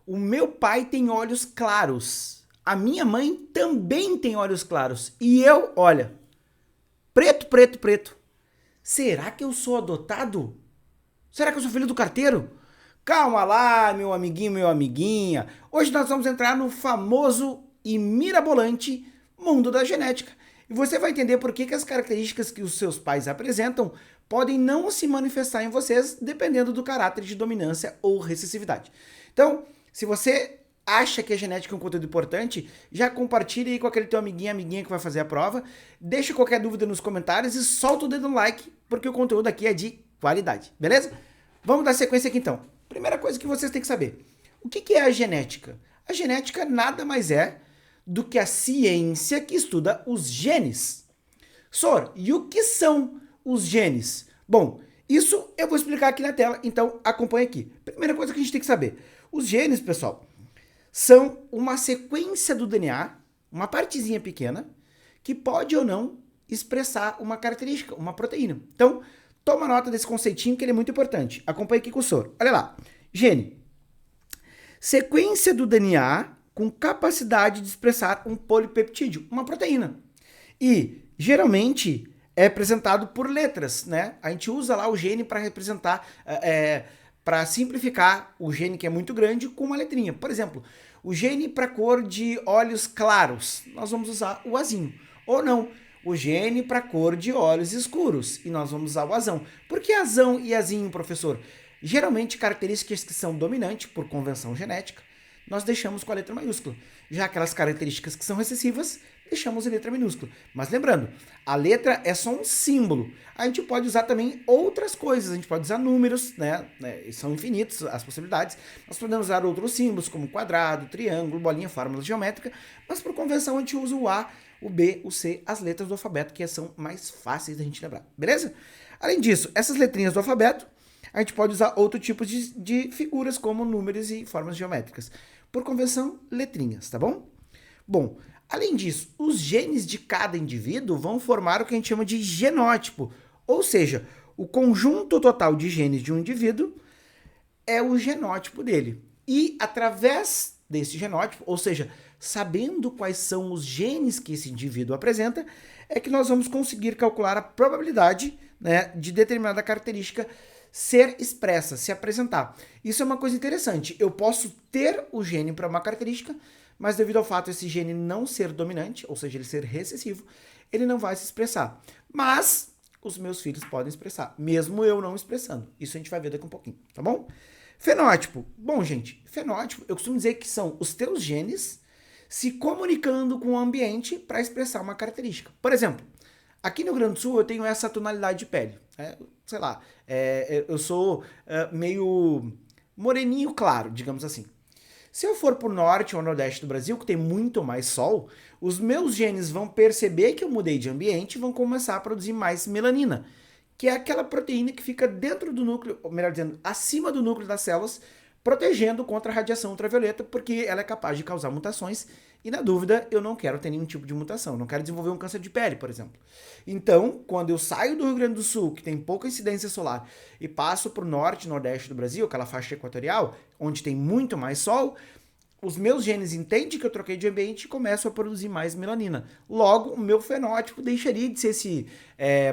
o meu pai tem olhos claros, a minha mãe também tem olhos claros, e eu, olha, preto, preto, preto. Será que eu sou adotado? Será que eu sou filho do carteiro? Calma lá, meu amiguinho, meu amiguinha. Hoje nós vamos entrar no famoso e mirabolante mundo da genética. E você vai entender por que as características que os seus pais apresentam podem não se manifestar em vocês dependendo do caráter de dominância ou recessividade. Então, se você acha que a genética é um conteúdo importante, já compartilha aí com aquele teu amiguinho, amiguinha que vai fazer a prova. Deixa qualquer dúvida nos comentários e solta o dedo no like, porque o conteúdo aqui é de qualidade, beleza? Vamos dar sequência aqui então. Primeira coisa que vocês têm que saber. O que é a genética? A genética nada mais é do que a ciência que estuda os genes. Sor, e o que são os genes? Bom, isso eu vou explicar aqui na tela, então acompanhe aqui. Primeira coisa que a gente tem que saber. Os genes, pessoal, são uma sequência do DNA, uma partezinha pequena, que pode ou não expressar uma característica, uma proteína. Então, toma nota desse conceitinho que ele é muito importante. Acompanhe aqui com o soro. Olha lá. Gene. Sequência do DNA com capacidade de expressar um polipeptídeo, uma proteína. E, geralmente, é representado por letras, né? A gente usa lá o gene para representar, para simplificar o gene que é muito grande com uma letrinha. Por exemplo, o gene para cor de olhos claros, nós vamos usar o azinho. Ou não, o gene para cor de olhos escuros, e nós vamos usar o azão. Por que azão e azinho, professor? Geralmente, características que são dominantes por convenção genética, nós deixamos com a letra maiúscula. Já aquelas características que são recessivas, deixamos em letra minúscula. Mas lembrando, a letra é só um símbolo. A gente pode usar também outras coisas. A gente pode usar números, né? São infinitos as possibilidades. Nós podemos usar outros símbolos, como quadrado, triângulo, bolinha, fórmula geométrica. Mas por convenção a gente usa o A, o B, o C, as letras do alfabeto, que são mais fáceis da gente lembrar. Beleza? Além disso, essas letrinhas do alfabeto, a gente pode usar outro tipo de figuras, como números e formas geométricas. Por convenção, letrinhas, tá bom? Bom, além disso, os genes de cada indivíduo vão formar o que a gente chama de genótipo, ou seja, o conjunto total de genes de um indivíduo é o genótipo dele. E através desse genótipo, ou seja, sabendo quais são os genes que esse indivíduo apresenta, é que nós vamos conseguir calcular a probabilidade, né, de determinada característica ser expressa, se apresentar. Isso é uma coisa interessante. Eu posso ter o gene para uma característica, mas devido ao fato desse gene não ser dominante, ou seja, ele ser recessivo, ele não vai se expressar. Mas os meus filhos podem expressar, mesmo eu não expressando. Isso a gente vai ver daqui a um pouquinho, tá bom? Fenótipo. Bom, gente, fenótipo, eu costumo dizer que são os teus genes se comunicando com o ambiente para expressar uma característica. Por exemplo, aqui no Rio Grande do Sul eu tenho essa tonalidade de pele. Sei lá, eu sou meio moreninho claro, digamos assim. Se eu for para o norte ou nordeste do Brasil, que tem muito mais sol, os meus genes vão perceber que eu mudei de ambiente e vão começar a produzir mais melanina, que é aquela proteína que fica dentro do núcleo, ou melhor dizendo, acima do núcleo das células, protegendo contra a radiação ultravioleta, porque ela é capaz de causar mutações. E na dúvida, eu não quero ter nenhum tipo de mutação, não quero desenvolver um câncer de pele, por exemplo. Então, quando eu saio do Rio Grande do Sul, que tem pouca incidência solar, e passo para o norte e nordeste do Brasil, aquela faixa equatorial, onde tem muito mais sol, os meus genes entendem que eu troquei de ambiente e começam a produzir mais melanina. Logo, o meu fenótipo deixaria de ser esse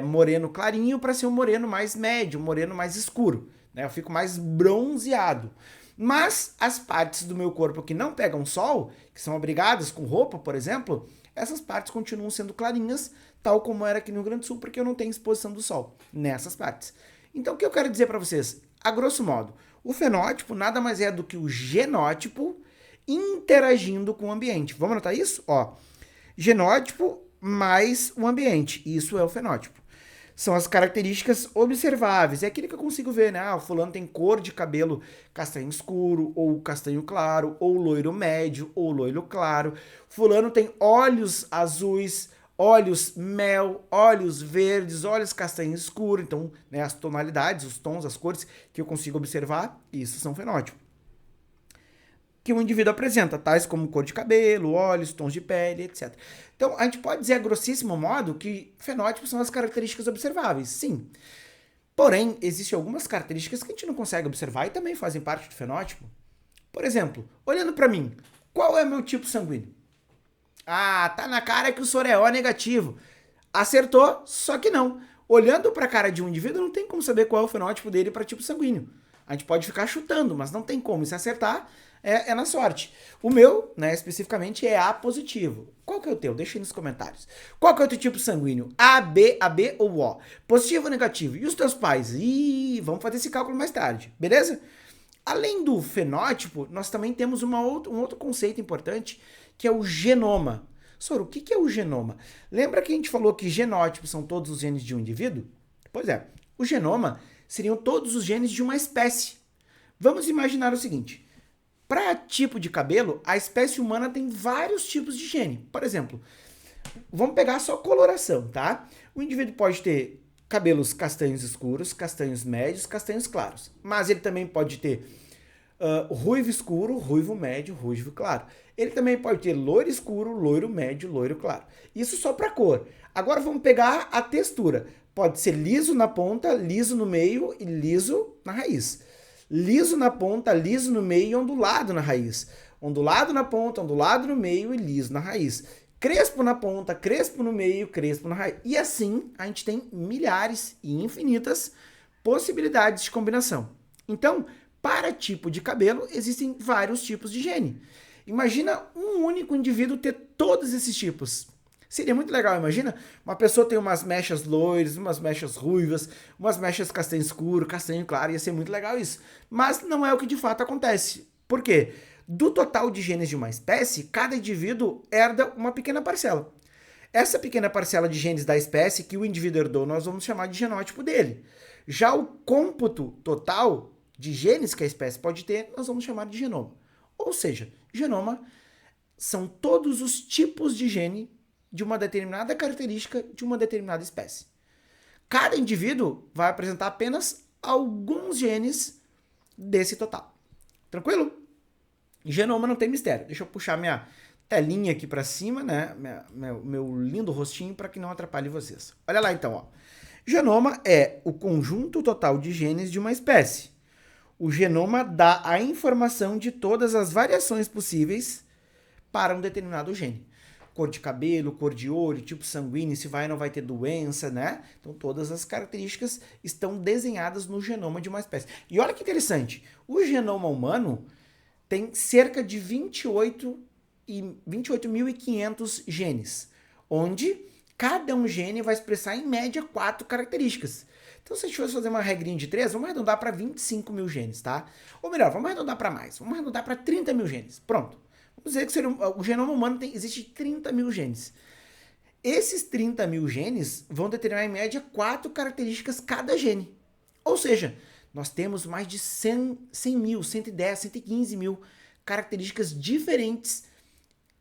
moreno clarinho para ser um moreno mais médio, um moreno mais escuro. Né? Eu fico mais bronzeado. Mas as partes do meu corpo que não pegam sol, que são abrigadas com roupa, por exemplo, essas partes continuam sendo clarinhas, tal como era aqui no Rio Grande do Sul, porque eu não tenho exposição do sol nessas partes. Então, o que eu quero dizer para vocês? A grosso modo, o fenótipo nada mais é do que o genótipo interagindo com o ambiente. Vamos anotar isso? Ó, genótipo mais o ambiente. Isso é o fenótipo. São as características observáveis. É aquilo que eu consigo ver, né? Ah, o fulano tem cor de cabelo castanho escuro, ou castanho claro, ou loiro médio, ou loiro claro. Fulano tem olhos azuis, olhos mel, olhos verdes, olhos castanho escuro. Então, né, as tonalidades, os tons, as cores que eu consigo observar, isso são fenótipos que o indivíduo apresenta, tais como cor de cabelo, olhos, tons de pele, etc. Então, a gente pode dizer a grossíssimo modo que fenótipos são as características observáveis, sim. Porém, existem algumas características que a gente não consegue observar e também fazem parte do fenótipo. Por exemplo, olhando para mim, qual é meu tipo sanguíneo? Ah, tá na cara que o senhor é O negativo. Acertou, só que não. Olhando para a cara de um indivíduo, não tem como saber qual é o fenótipo dele para tipo sanguíneo. A gente pode ficar chutando, mas não tem como. E se acertar, é na sorte. O meu, né, especificamente, é A positivo. Qual que é o teu? Deixa aí nos comentários. Qual que é o teu tipo sanguíneo? AB ou O? Positivo ou negativo? E os teus pais? Ih, vamos fazer esse cálculo mais tarde, beleza? Além do fenótipo, nós também temos um outro conceito importante, que é o genoma. Soro, o que é o genoma? Lembra que a gente falou que genótipos são todos os genes de um indivíduo? Pois é, o genoma seriam todos os genes de uma espécie. Vamos imaginar o seguinte: para tipo de cabelo, a espécie humana tem vários tipos de gene. Por exemplo, vamos pegar só coloração, tá? O indivíduo pode ter cabelos castanhos escuros, castanhos médios, castanhos claros. Mas ele também pode ter ruivo escuro, ruivo médio, ruivo claro. Ele também pode ter loiro escuro, loiro médio, loiro claro. Isso só para cor. Agora vamos pegar a textura. Pode ser liso na ponta, liso no meio e liso na raiz. Liso na ponta, liso no meio e ondulado na raiz. Ondulado na ponta, ondulado no meio e liso na raiz. Crespo na ponta, crespo no meio, crespo na raiz. E assim a gente tem milhares e infinitas possibilidades de combinação. Então, para tipo de cabelo, existem vários tipos de gene. Imagina um único indivíduo ter todos esses tipos. Seria muito legal, imagina? Uma pessoa tem umas mechas loiras, umas mechas ruivas, umas mechas castanho escuro, castanho claro, ia ser muito legal isso. Mas não é o que de fato acontece. Por quê? Do total de genes de uma espécie, cada indivíduo herda uma pequena parcela. Essa pequena parcela de genes da espécie que o indivíduo herdou, nós vamos chamar de genótipo dele. Já o cômputo total de genes que a espécie pode ter, nós vamos chamar de genoma. Ou seja, genoma são todos os tipos de gene de uma determinada característica de uma determinada espécie. Cada indivíduo vai apresentar apenas alguns genes desse total. Tranquilo? Genoma não tem mistério. Deixa eu puxar minha telinha aqui para cima, né? Meu lindo rostinho para que não atrapalhe vocês. Olha lá então, ó. Genoma é o conjunto total de genes de uma espécie. O genoma dá a informação de todas as variações possíveis para um determinado gene. Cor de cabelo, cor de olho, tipo sanguíneo, se vai ou não vai ter doença, né? Então todas as características estão desenhadas no genoma de uma espécie. E olha que interessante, o genoma humano tem cerca de 28.500 genes, onde cada um gene vai expressar em média 4 características. Então, se a gente fosse fazer uma regrinha de 3, vamos arredondar para 25 mil genes, tá? Ou melhor, vamos arredondar para mais, vamos arredondar para 30 mil genes. Pronto. Vamos dizer que o genoma humano existe 30 mil genes. Esses 30 mil genes vão determinar em média 4 características cada gene. Ou seja, nós temos mais de 100 mil, 110, 115 mil características diferentes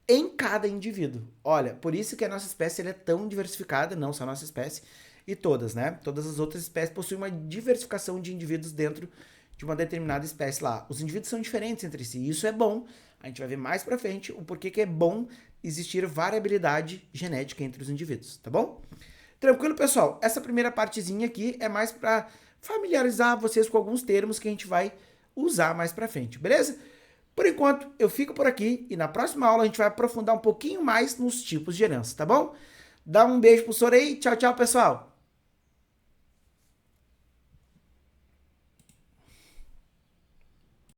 em cada indivíduo. Olha, por isso que a nossa espécie é tão diversificada, não só a nossa espécie, e todas, né? Todas as outras espécies possuem uma diversificação de indivíduos dentro de uma determinada espécie lá. Os indivíduos são diferentes entre si, e isso é bom. A gente vai ver mais pra frente o porquê que é bom existir variabilidade genética entre os indivíduos, tá bom? Tranquilo, pessoal? Essa primeira partezinha aqui é mais para familiarizar vocês com alguns termos que a gente vai usar mais pra frente, beleza? Por enquanto, eu fico por aqui e na próxima aula a gente vai aprofundar um pouquinho mais nos tipos de herança, tá bom? Dá um beijo pro Sorei, tchau, tchau, pessoal!